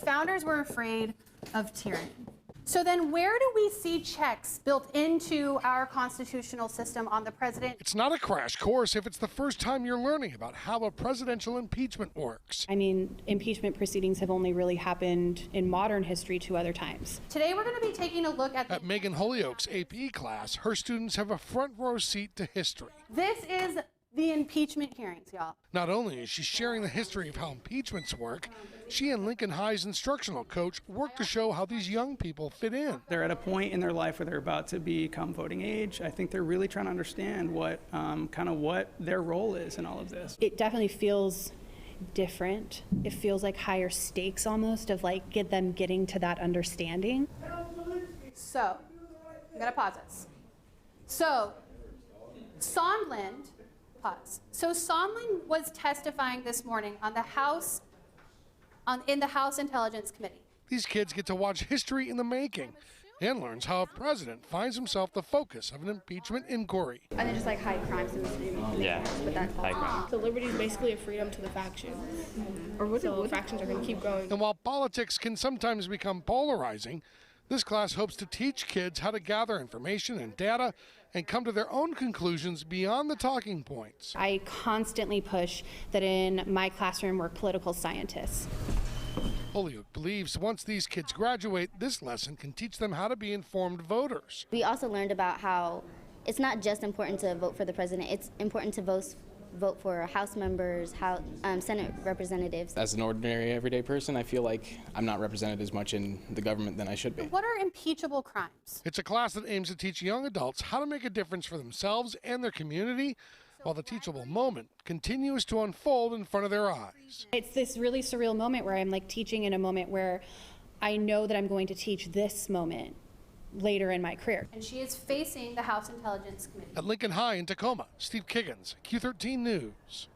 founders were afraid of tyranny. So then where do we see checks built into our constitutional system on the president? It's not a crash course if it's the first time you're learning about how a presidential impeachment works. I mean, impeachment proceedings have only really happened in modern history two other times. Today we're going to be taking a look at Megan Holyoke's AP class, her students have a front row seat to history. This is the impeachment hearings, y'all. Not only is she sharing the history of how impeachments work, she and Lincoln High's instructional coach work to show how these young people fit in. They're at a point in their life where they're about to become voting age. I think they're really trying to understand what what their role is in all of this. It definitely feels different. It feels like higher stakes almost of like getting to that understanding. So, I'm going to pause this. So, Sondland, pause. So Sondland was testifying this morning on the House, in the House Intelligence Committee. These kids get to watch history in the making and learns how a president finds himself the focus of an impeachment inquiry. And then just like high crimes in the city. Yeah, but that's high crime. So liberty is basically a freedom to the faction. So factions are going to keep going. And while politics can sometimes become polarizing, this class hopes to teach kids how to gather information and data and come to their own conclusions beyond the talking points. I constantly push that in my classroom we're political scientists. Holyoke believes once these kids graduate, this lesson can teach them how to be informed voters. We also learned about how it's not just important to vote for the president, it's important to vote for House members, Senate representatives. As an ordinary, everyday person, I feel like I'm not represented as much in the government than I should be. What are impeachable crimes? It's a class that aims to teach young adults how to make a difference for themselves and their community, while the teachable moment continues to unfold in front of their eyes. It's this really surreal moment where I'm like teaching in a moment where I know that I'm going to teach this moment later in my career. And she is facing the House Intelligence Committee. At Lincoln High in Tacoma, Steve Kiggins, Q13 News.